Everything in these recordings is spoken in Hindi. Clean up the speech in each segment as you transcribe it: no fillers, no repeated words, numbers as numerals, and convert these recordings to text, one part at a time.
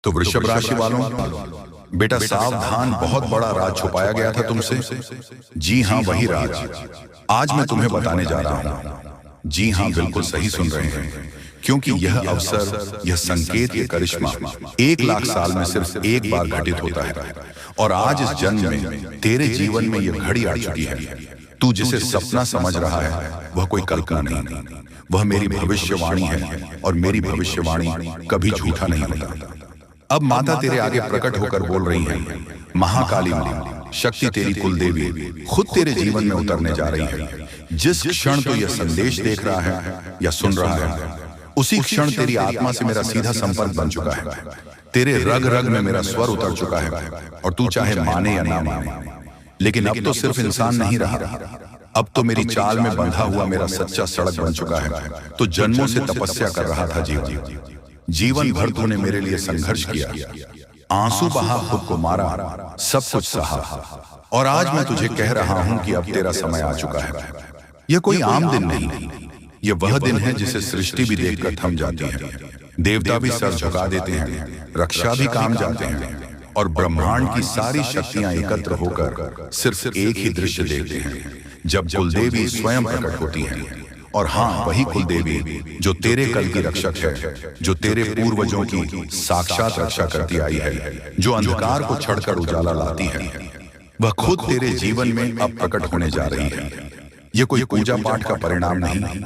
तो वृषभ राशि वालों, बेटा सावधान, बहुत बड़ा राज छुपाया गया था तुमसे। जी हाँ, वही राज आज मैं तुम्हें बताने जा रहा हूं। जी हाँ, बिल्कुल सही सुन रहे हैं, क्योंकि यह अवसर, यह संकेत, ये करिश्मा 1,00,000 साल में सिर्फ एक बार घटित होता है। और आज इस जन्म में तेरे जीवन में यह घड़ी आ चुकी है। तू जिसे सपना समझ रहा है वह कोई कल्पना नहीं, वह मेरी भविष्यवाणी है, और मेरी भविष्यवाणी कभी झूठा नहीं होता। अब माता तेरे आगे प्रकट होकर बोल रही है, महाकाली मां, शक्ति तेरी कुल देवी खुद तेरे जीवन में उतरने जा रही है। जिस क्षण तो यह संदेश देख रहा है या सुन रहा है, उसी क्षण तेरी आत्मा से मेरा सीधा संपर्क बन चुका है। तेरे रग रग में मेरा स्वर उतर चुका है, और तू चाहे माने या ना माने। लेकिन अब तो सिर्फ इंसान नहीं रहा, अब तो मेरी चाल में बंधा हुआ मेरा सच्चा सड़क बन चुका है। तो जन्मों से तपस्या कर रहा था जीवन भर तूने मेरे लिए संघर्ष किया, आंसू बहा, खुद को मारा, सब कुछ सहा, और आज मैं तुझे कह रहा हूं कि अब तेरा समय आ चुका है। यह कोई आम दिन नहीं, यह वह दिन है जिसे सृष्टि भी देखकर थम जाती है, देवता भी सर झुका देते हैं, रक्षा भी काम जाते हैं, और ब्रह्मांड की सारी शक्तियां एकत्र होकर सिर्फ एक ही दृश्य देखते हैं, जब कुलदेवी स्वयं प्रकट होती हैं। और हाँ, वही कुलदेवी जो तेरे कल की रक्षक है, जो तेरे पूर्वजों की साक्षात रक्षा करती आई है, जो अंधकार को छड़कर उजाला लाती है, वह खुद तेरे जीवन में अब प्रकट होने जा रही है। यह कोई पूजा पाठ का परिणाम नहीं,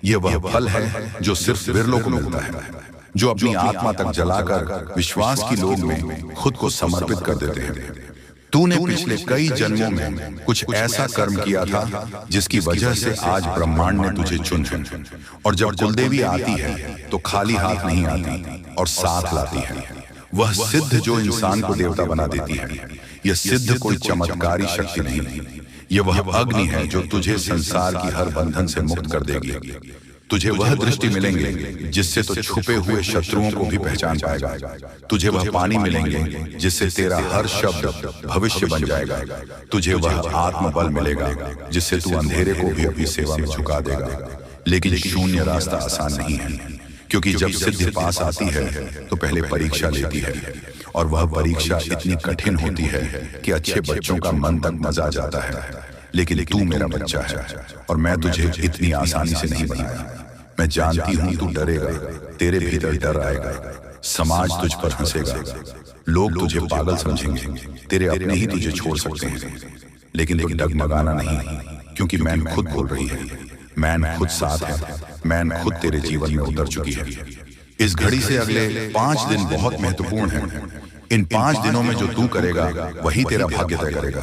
यह वह फल है जो सिर्फ विरलों को मिलता है, जो अपनी आत्मा तक जलाकर विश्वास की लोग में खुद को समर्पित कर देते हैं। तूने पिछले कई जन्मों में कुछ ऐसा कर्म किया था जिसकी वजह से आज ब्रह्मांड ने तुझे चुन है। और जब कुलदेवी आती है तो खाली हाथ नहीं आती, और साथ लाती है वह सिद्ध जो इंसान को देवता बना देती है। यह सिद्ध कोई चमत्कारी शक्ति नहीं, यह वह अग्नि है जो तुझे संसार की हर बंधन से मुक्त कर देगी। तुझे वह दृष्टि मिलेंगे जिससे तो छुपे हुए शत्रुओं को भी पहचान पाएगा। तुझे वह पानी मिलेंगे जिससे तेरा हर शब्द भविष्य बन जाएगा। तुझे वह आत्मबल मिलेगा जिससे तू अंधेरे को भी अपनी सेवा में झुका देगा। लेकिन शून्य रास्ता आसान नहीं है, क्योंकि जब सिद्धि पास आती है तो पहले परीक्षा लेती है, और वह परीक्षा इतनी कठिन होती है कि अच्छे बच्चों का मन तक मजा आ जाता है। लेकिन तू मेरा बच्चा है, और मैं तुझे इतनी आसानी से नहीं बनाया। मैं जानती हूं तू डरेगा, तेरे भीतर डर आएगा, समाज तुझ पर हंसेगा, लोग तुझे पागल समझेंगे, तेरे अपने ही तुझे छोड़ सकते हैं। लेकिन तू डगमगाना नहीं, क्योंकि मैन खुद बोल रही है, मैन खुद साथ है, मैन खुद तेरे जीवन में उतर चुकी है। इस घड़ी से अगले 5 दिन बहुत महत्वपूर्ण हैं। इन 5 दिनों में जो तू करेगा वही तेरा भाग्य तय करेगा।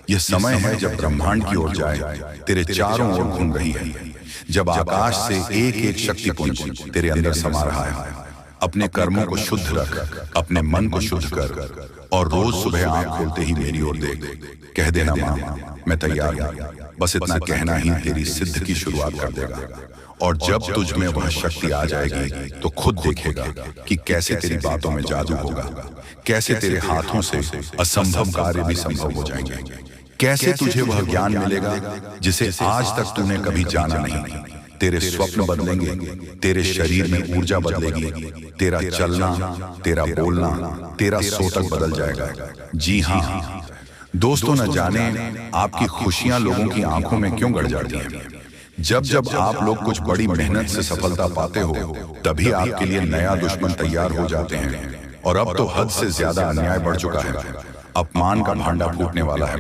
यह समय है जब ब्रह्मांड की ओर जाए तेरे चारों ओर घूम रही है, जब आकाश से एक एक शक्तिपुंज तेरे अंदर समा रहा है। अपने कर्मों को शुद्ध रख, अपने मन को शुद्ध कर, और रोज सुबह आंख खोलते ही मेरी ओर देख। कह देना, मां मैं तैयार हूं। बस इतना कहना ही तेरी सिद्ध की शुरुआत कर देगा। और जब तुझ में वह शक्ति आ जाएगी तो खुद देखेगा कि कैसे तेरी बातों में जादू होगा, कैसे तेरे हाथों से असंभव कार्य भी संभव हो जाएंगे, कैसे तुझे वह ज्ञान मिलेगा जिसे आज तक तूने कभी जाना नहीं। तेरे स्वप्न बदलेंगे, तेरे शरीर में ऊर्जा बदलेगी, तेरा चलना, तेरा बोलना, तेरा सोतक बदल जाएगा। जी हाँ दोस्तों, न जाने आपकी खुशियां लोगों की आंखों में क्यों गड़ जाती हैं। जब जब आप लोग कुछ बड़ी मेहनत से सफलता पाते हो, तभी आपके लिए नया दुश्मन तैयार हो जाते हैं। और अब तो हद से ज्यादा अन्याय बढ़ चुका है, अपमान का भांडा फूटने वाला है।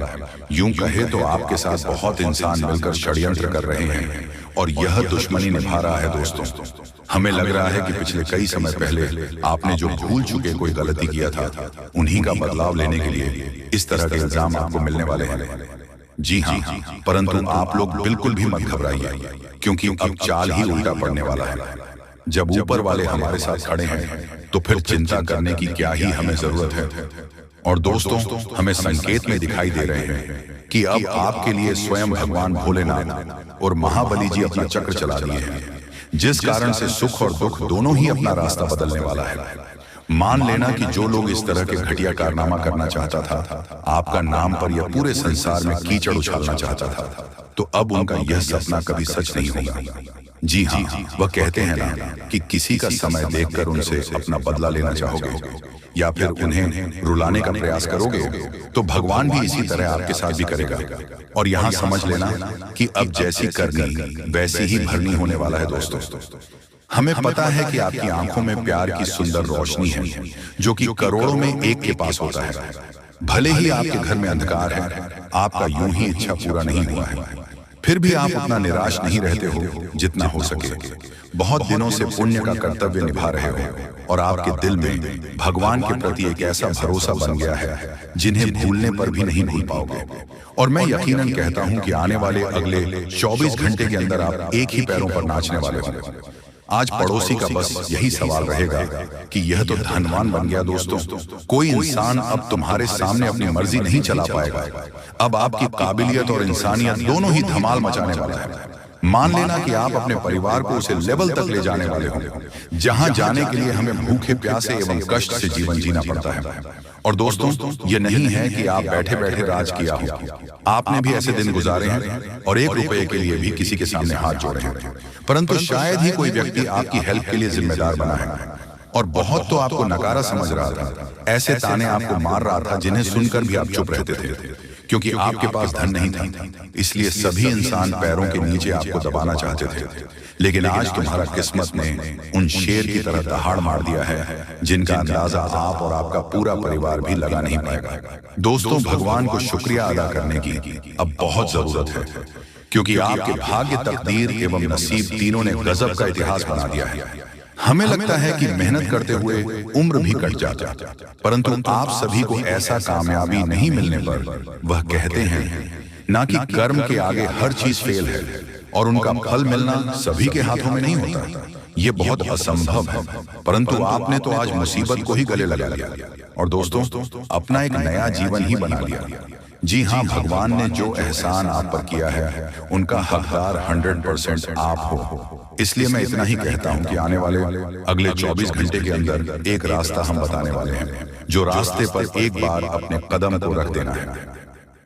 यूं कहे तो आपके साथ बहुत इंसान मिलकर षड्यंत्र कर रहे हैं, और यह दुश्मनी निभा रहा है। दोस्तों, हमें लग रहा है कि पिछले कई समय पहले आपने जो भूल चुके कोई गलती किया था, उन्हीं का बदलाव लेने के लिए इस तरह के इल्जाम आपको मिलने वाले हैं। जी हाँ, परंतु आप लोग बिल्कुल भी मत घबराइए, क्योंकि अब चाल ही उल्टा पड़ने वाला है। जब ऊपर वाले हमारे साथ खड़े हैं तो फिर चिंता करने की क्या ही हमें जरूरत है। और दोस्तों, हमें संकेत में दिखाई दे रहे हैं कि अब आपके लिए स्वयं भगवान भोलेनाथ और महाबली जी अपना चक्र चला दिए हैं, जिस कारण से सुख और दुख दोनों ही अपना रास्ता बदलने वाला है। मान लेना कि जो लोग इस तरह के घटिया कारनामा करना चाहता था, आपका नाम पर यह पूरे संसार में कीचड़ उछालना चाहता था, तो अब उनका यह सपना कभी सच नहीं होगा। जी हाँ, वह कहते हैं ना कि किसी का समय देखकर उनसे अपना बदला लेना चाहोगे या फिर उन्हें रुलाने का प्रयास करोगे तो भगवान भी इसी तरह आपके साथ भी करेगा। और यहाँ समझ लेना कि अब जैसी करनी वैसी ही भरनी होने वाला है दोस्तों। हमें पता है कि आपकी आंखों में प्यार की सुंदर रोशनी है जो कि करोड़ों में एक के पास होता है। भले ही आपके घर में अंधकार है, आपका यूं ही इच्छा पूरा नहीं हुआ है, फिर भी आप उतना निराश नहीं रहते हो जितना हो सके। बहुत दिनों से पुण्य का कर्तव्य निभा रहे हो और आपके दिल में भगवान के प्रति एक ऐसा भरोसा बन गया है जिन्हें भूलने पर भी नहीं भूल पाओगे। और मैं यकीनन कहता हूं कि आने वाले अगले 24 घंटे के अंदर आप एक ही पैरों पर नाचने वाले हो। आज पड़ोसी का बस यही सवाल रहेगा कि यह तो धनवान बन गया दोस्तों, कोई इंसान अब तुम्हारे सामने अपनी मर्जी नहीं चला पाएगा। अब आपकी काबिलियत और इंसानियत दोनों ही धमाल मचाने वाला है। मान लेना कि आप अपने परिवार को उसे लेवल तक ले जाने वाले हो जहां जाने के लिए हमें भूखे प्यासे एवं कष्ट से जीवन जीना पड़ता है। और दोस्तों, ये नहीं है कि आप बैठे बैठे राज किया हो, आपने भी ऐसे दिन गुजारे हैं और 1 रुपए के लिए भी किसी के सामने हाथ जोड़े हैं, परंतु शायद ही कोई व्यक्ति आपकी हेल्प के लिए जिम्मेदार बना है। और बहुत तो आपको नकारा समझ रहा था, ऐसे ताने आपको मार रहा था जिन्हें सुनकर भी आप चुप रहते थे क्योंकि आपके पास धन नहीं था। इसलिए सभी इंसान पैरों के नीचे आपको दबाना चाहते थे। लेकिन आज तुम्हारा किस्मत ने उन शेर की तरह दहाड़ मार दिया है जिनका अंदाजा आप और आपका पूरा परिवार भी लगा नहीं पाएगा। दोस्तों, भगवान को शुक्रिया अदा करने की अब बहुत जरूरत है क्योंकि आपके भाग्य, तकदीर एवं नसीब तीनों ने गजब का इतिहास बना दिया है। हमें लगता है कि मेहनत करते हुए उम्र भी कट जाता, परंतु आप सभी को ऐसा कामयाबी नहीं मिलने पर वह कहते हैं ना कि कर्म के आगे हर चीज फेल है और उनका फल मिलना सभी के हाथों में नहीं होता। ये बहुत असंभव है, परंतु आपने तो आज मुसीबत को ही गले लगा लिया और दोस्तों अपना एक नया जीवन ही बना लिया। जी हाँ, भगवान ने जो एहसान आप पर किया है उनका हकदार 100% आप हो। इसलिए मैं इतना ही कहता हूं कि आने वाले अगले 24 घंटे के अंदर एक रास्ता हम बताने वाले हैं, जो रास्ते पर एक बार अपने कदम को रख देना है।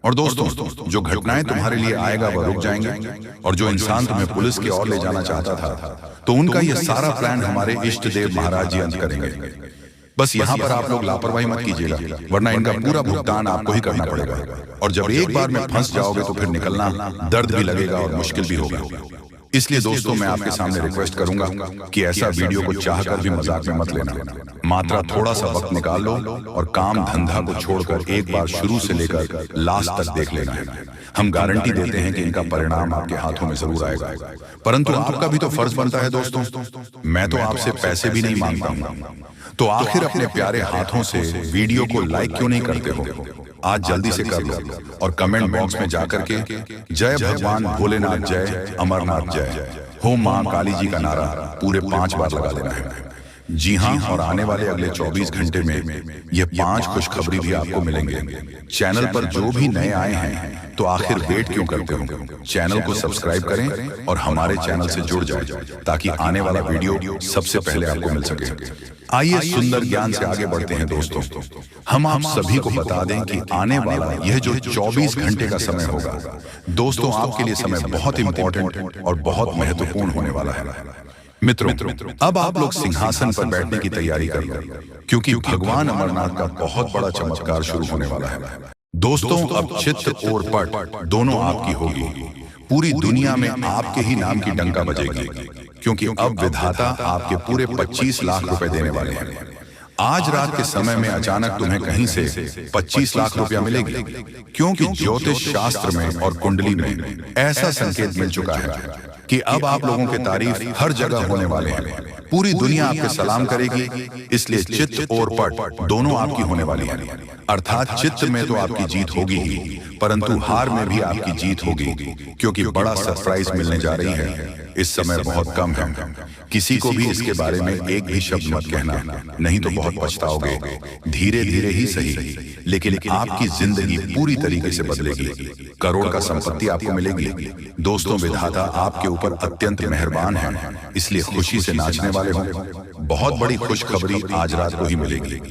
और दोस्तों, जो घटनाएं तुम्हारे लिए आएगा वह रुक जाएंगे और जो इंसान तुम्हें पुलिस की ओर ले जाना चाहता था तो उनका यह सारा प्लान हमारे इष्ट देव महाराज जी अंत करेंगे। बस यहाँ पर आप लोग लापरवाही मत कीजिएगा, वरना इनका पूरा भुगतान आपको ही करना पड़ेगा। और जब एक बार में फंस जाओगे तो फिर निकलना दर्द भी लगेगा और मुश्किल भी होगा। इसलिए दोस्तों, मैं आपके सामने रिक्वेस्ट करूंगा कि ऐसा वीडियो को चाहकर भी मजाक में मत लेना। मात्रा थोड़ा सा वक्त निकाल लो और काम धंधा को छोड़कर एक बार शुरू से लेकर लास्ट तक देख लेना है। हम गारंटी देते हैं कि इनका परिणाम आपके हाथों में जरूर आएगा, परंतु आपका भी तो फर्ज बनता है दोस्तों। मैं तो आपसे पैसे भी नहीं मांगता हूँ, तो आखिर अपने प्यारे हाथों से वीडियो को लाइक क्यों नहीं करते हो? आज जल्दी से कर लो और कमेंट बॉक्स में जाकर के जय भगवान भोलेनाथ, जय अमरनाथ, जय हो मां काली जी का नारा पूरे 5 बार लगा देना है। जी हाँ, और आने वाले अगले 24 घंटे में ये 5 खुशखबरी भी आपको मिलेंगे। चैनल पर जो भी नए आए हैं तो आखिर वेट क्यों करते हो? चैनल को सब्सक्राइब करें और हमारे चैनल से जुड़ जाएं ताकि आने वाला वीडियो सबसे पहले आपको मिल सके। आइए सुंदर ज्ञान से आगे बढ़ते हैं दोस्तों। हम आप सभी को बता दें कि आने वाला यह जो 24 घंटे का समय होगा दोस्तों, आपके लिए समय बहुत इंपॉर्टेंट और बहुत महत्वपूर्ण होने वाला है। मित्रों, अब आप लोग सिंहासन पर बैठने की तैयारी कर लो क्योंकि भगवान अमरनाथ का बहुत बड़ा चमत्कार शुरू होने वाला है। दोस्तों, अब चित्त और पट दोनों आपकी होगी। पूरी दुनिया में आपके ही नाम की डंका बजेगी क्योंकि अब विधाता आपके पूरे 25 लाख रुपए देने वाले हैं। आज रात के समय में अचानक तुम्हें कहीं से 25 लाख रुपया मिलेगी क्योंकि ज्योतिष शास्त्र में और कुंडली में ऐसा संकेत मिल चुका है कि अब आप लोगों के तारीफ हर जगह होने वाले हैं। पूरी दुनिया आपके सलाम करेगी, इसलिए चित्त और पट दोनों आपकी होने वाली है। अर्थात चित्त में तो आपकी जीत होगी ही, परंतु हार में भी आपकी जीत होगी क्योंकि बड़ा सरप्राइज मिलने जा रही है। इस समय बहुत कम है, किसी को भी इसके बारे में एक भी शब्द मत कहना, नहीं तो बहुत पछताओगे। धीरे धीरे ही सही, लेकिन आपकी जिंदगी पूरी तरीके से बदलेगी। करोड़ का संपत्ति आपको मिलेगी। दोस्तों, विधाता आपके ऊपर अत्यंत मेहरबान है, इसलिए खुशी से नाचने वाले हो। बहुत बड़ी खुशखबरी आज रात को ही मिलेगी।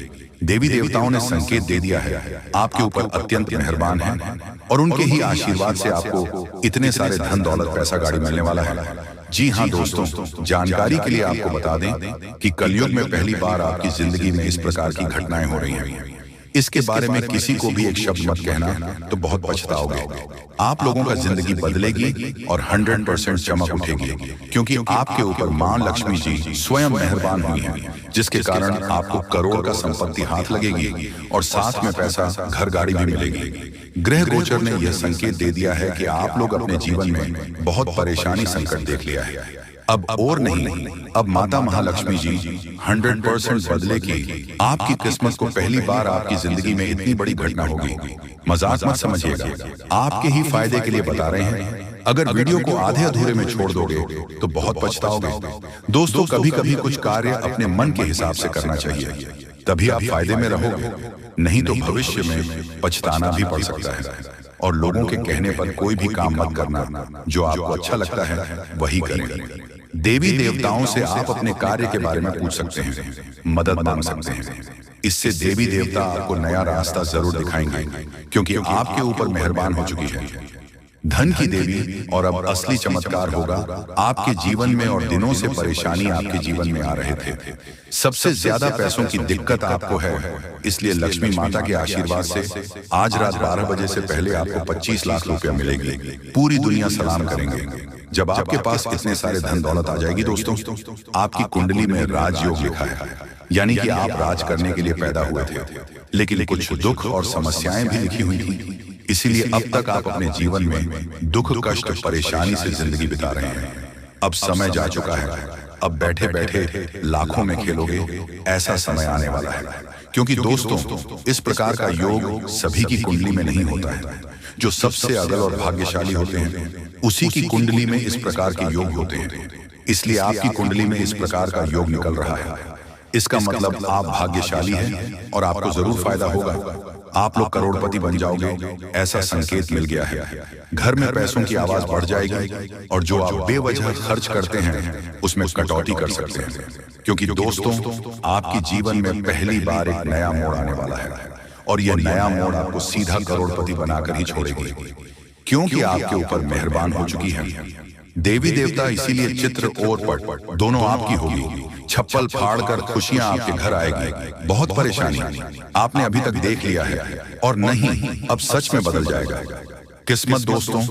देवी देवताओं ने संकेत दे दिया है, आपके ऊपर अत्यंत मेहरबान है और उनके ही आशीर्वाद से आपको इतने सारे धन दौलत पैसा गाड़ी मिलने वाला है। जी हाँ दोस्तों, जानकारी के लिए आपको बता दें कि कलयुग में पहली बार आपकी जिंदगी में इस प्रकार की घटनाएं हो रही हैं। इसके बारे में किसी को भी एक शब्द मत कहना, तो बहुत पछताओगे। आप लोगों का जिंदगी बदलेगी और 100% चमक उठेगी, क्योंकि आपके ऊपर मां लक्ष्मी जी स्वयं मेहरबान हुई हैं, जिसके कारण आपको करोड़ का संपत्ति हाथ लगेगी और साथ में पैसा, घर गाड़ी भी मिलेगी। ग्रह गोचर ने यह संकेत दे दिया है कि आप लोग अपने जीवन में बहुत परेशानी संकट देख लिया है। अब और नहीं, अब माता महालक्ष्मी जी 100% बदले की आपकी किस्मत को पहली बार आपकी जिंदगी में इतनी बड़ी घटना होगी। मजाक मत समझिएगा, आपके ही फायदे के लिए बता रहे हैं। अगर वीडियो को आधे अधूरे में छोड़ दोगे तो बहुत पछताओगे। दोस्तों, कभी कभी कुछ कार्य अपने मन के हिसाब से करना चाहिए, तभी आप फायदे में रहोगे, नहीं तो भविष्य में पछताना भी पड़ सकता है। और लोगों के कहने पर कोई भी काम मत करना, जो आपको अच्छा लगता है वही करें। देवी देवताओं से आप अपने कार्य के बारे में पूछ सकते हैं, मदद मांग सकते हैं। इससे देवी देवता आपको नया रास्ता जरूर दिखाएंगे, क्योंकि आपके ऊपर मेहरबान हो चुकी है। धन की देवी और अब असली चमत्कार होगा आपके जीवन में। और दिनों से परेशानी आपके जीवन में आ रहे थे, सबसे ज्यादा पैसों की दिक्कत आपको है, इसलिए लक्ष्मी माता के आशीर्वाद से आज रात 12 बजे से पहले आपको 25 लाख रुपया मिलेगी। पूरी दुनिया सलाम करेंगे जब आपके पास इतने सारे धन दौलत आ जाएगी। दोस्तों, आपकी कुंडली में राजयोग लिखा है, यानी कि आप राज करने के लिए पैदा हुए थे, लेकिन कुछ दुख और समस्याएं भी लिखी हुई थी। इसीलिए अब तक आप अपने जीवन में दुख, कष्ट, परेशानी से जिंदगी बिता रहे हैं। अब समय जा चुका है, अब बैठे बैठे लाखों में खेलोगे, ऐसा समय आने वाला है। क्योंकि दोस्तों, इस प्रकार का योग सभी की कुंडली में नहीं होता है। जो सबसे अगल और भाग्यशाली होते हैं, उसी की कुंडली में इस प्रकार के योग होते हैं। इसलिए आपकी कुंडली में इस प्रकार का योग निकल रहा है। इसका मतलब आप भाग्यशाली हैं और आपको जरूर फायदा होगा। आप लोग करोड़पति बन जाओगे, ऐसा संकेत मिल गया है। घर में पैसों की आवाज बढ़ जाएगी और जो आप बेवजह खर्च करते हैं उसमें कटौती कर सकते हैं। क्योंकि दोस्तों, आपके जीवन में पहली बार एक नया मोड़ आने वाला है, और यह नया मोड़ आपको सीधा करोड़पति बनाकर ही छोड़ेगी, क्योंकि आपके ऊपर मेहरबान हो चुकी है देवी देवता। इसीलिए चित्र और पट दोनों आपकी होगी। छप्पल फाड़कर खुशियां आपके घर आएगी। बहुत परेशानी आपने अभी तक देख लिया है, और नहीं, अब सच में बदल जाएगा। किस्मत दोस्तों,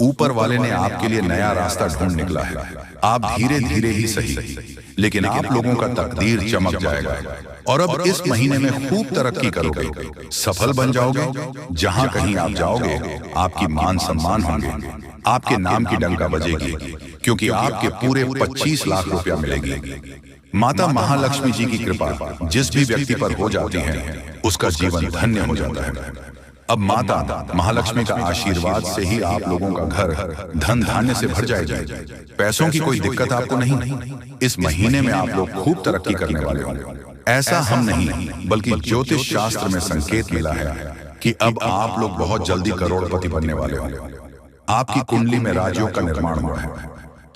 ऊपर वाले ने आपके लिए नया रास्ता ढूंढ निकला है। आप धीरे धीरे ही सही, लेकिन आप लोगों का तकदीर चमक जाएगा। और अब इस महीने में खूब तरक्की करोगे, सफल बन जाओगे। जहां कहीं आप जाओगे, आपकी मान सम्मान होंगे, आपके नाम की डंका बजेगी, क्योंकि आपके पूरे 25 लाख रुपया मिलेगी। माता महालक्ष्मी जी की कृपा जिस भी व्यक्ति पर हो जाती है, उसका जीवन धन्य हो जाता है। अब माता महालक्ष्मी का आशीर्वाद से ही आप लोगों का घर धन धान्य से भर जाएगा। पैसों की कोई दिक्कत आपको नहीं। इस महीने में आप लोग खूब तरक्की करने वाले होंगे। ऐसा हम नहीं, बल्कि ज्योतिष शास्त्र में संकेत मिला है कि अब आप लोग बहुत जल्दी करोड़पति बनने वाले होंगे। आपकी कुंडली में राजयोग का निर्माण हुआ है,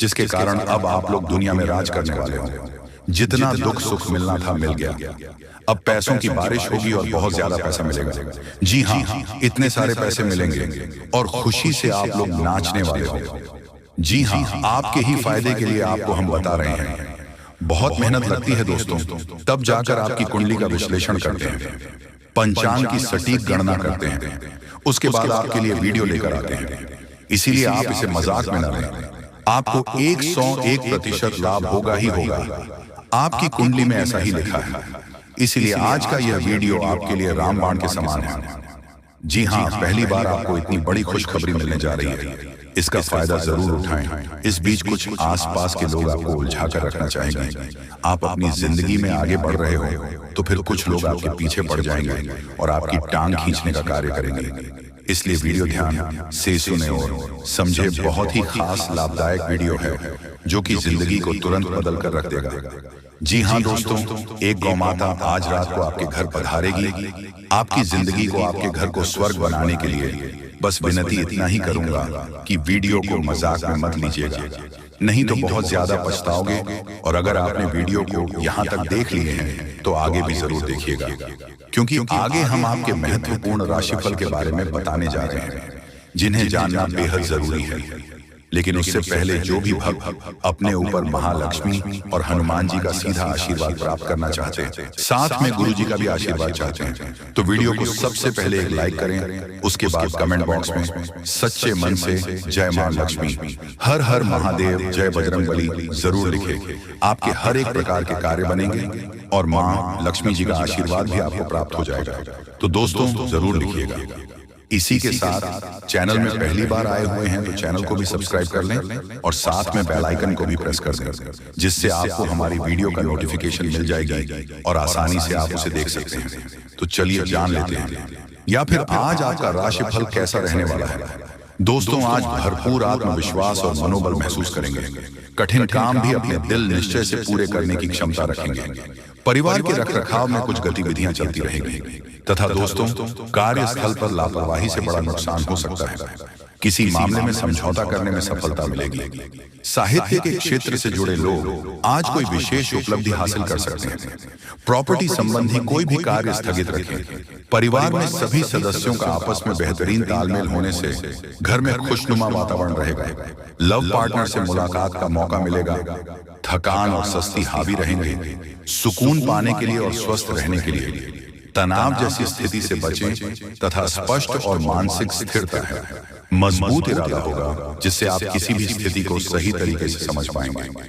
जिसके कारण अब आप लोग दुनिया में राज करने वाले होंगे। जितना दुख सुख मिलना था मिल गया। अब पैसों की बारिश होगी और बहुत ज्यादा पैसा मिलेगा। जी हाँ, इतने सारे पैसे मिलेंगे और खुशी से आप लोग नाचने वाले होंगे। जी हाँ, आपके ही फायदे के लिए आपको हम बता रहे हैं। बहुत मेहनत लगती है दोस्तों, तब जाकर आपकी कुंडली का विश्लेषण करते हैं, पंचांग की सटीक गणना करते हैं, उसके बाद आपके लिए वीडियो लेकर आते हैं। इसीलिए आप इसे मजाक में न लें। आपको 101% लाभ होगा ही होगा। आपकी कुंडली में ऐसा ही लिखा है। इसीलिए आज का यह वीडियो आपके लिए रामबाण के समान है। जी हाँ, पहली बार आपको इतनी बड़ी खुशखबरी मिलने जा रही है। इसका फायदा जरूर उठाएं। इस बीच कुछ आसपास के लोग आपको उलझा कर रखना चाहेंगे। आप अपनी जिंदगी में आगे बढ़ रहे हो तो फिर कुछ लोग आपके पीछे पड़ जाएंगे और आपकी टांग खींचने का कार्य करेंगे। इसलिए वीडियो ध्यान से सुने और समझे। बहुत ही खास लाभदायक वीडियो है, जो कि जिंदगी को तुरंत बदल कर रख देगा। जी हाँ दोस्तों, एक गौ माता आज रात को आपके घर पधारेगी। आपकी जिंदगी को, आपके घर को स्वर्ग बनाने के लिए बस विनती इतना ही करूंगा कि वीडियो को मजाक में मत लीजिएगा, नहीं तो बहुत ज्यादा पछताओगे। और अगर आपने वीडियो को यहाँ तक देख लिए हैं तो आगे भी जरूर देखिएगा, क्योंकि आगे हम आपके महत्वपूर्ण राशिफल के बारे में बताने जा रहे हैं, जिन्हें जानना बेहद जरूरी है। लेकिन उससे पहले जो भी भक्त अपने ऊपर महालक्ष्मी और हनुमान जी का सीधा आशीर्वाद प्राप्त करना चाहते हैं, साथ में गुरु जी का भी आशीर्वाद चाहते हैं, तो वीडियो को सबसे पहले एक लाइक करें। उसके बाद कमेंट बॉक्स में सच्चे मन से जय मां लक्ष्मी, हर हर महादेव, जय बजरंगबली जरूर लिखें। आपके हर एक प्रकार के कार्य बनेंगे और मां लक्ष्मी जी का आशीर्वाद भी आपको प्राप्त हो जाएगा। तो दोस्तों जरूर लिखिएगा। इसी के साथ चैनल में पहली बार आए हुए हैं तो चैनल को भी सब्सक्राइब कर लें और साथ में बेल आइकन को भी प्रेस कर दें, जिससे आपको हमारी वीडियो का नोटिफिकेशन मिल जाएगी और आसानी से आप उसे देख सकते हैं। तो चलिए जान लेते हैं, या फिर आज आपका राशिफल कैसा रहने वाला है। दोस्तों, आज भरपूर आत्मविश्वास और मनोबल महसूस करेंगे। कठिन काम भी अपने दिल निश्चय से पूरे करने की क्षमता रखेंगे। परिवार के रखरखाव में कुछ गतिविधियां चलती रहेंगी तथा दोस्तों, कार्यस्थल पर लापरवाही से बड़ा नुकसान हो सकता है। किसी मामले में समझौता करने में सफलता मिलेगी। साहित्य के क्षेत्र से जुड़े लोग आज कोई विशेष उपलब्धि हासिल कर सकते हैं। प्रॉपर्टी संबंधी कोई भी कार्य स्थगित रखें। परिवार में सभी सदस्यों का आपस में बेहतरीन तालमेल होने से घर में खुशनुमा वातावरण रहेगा। लव पार्टनर से मुलाकात का मौका मिलेगा। थकान और सुस्ती हावी रहेंगे। सुकून पाने के लिए और स्वस्थ रहने के लिए तनाव जैसी स्थिति से बचें तथा स्पष्ट और मानसिक स्थिरता है, मजबूत इरादा होगा, जिससे आप किसी भी स्थिति को सही तरीके से समझ पाएंगे।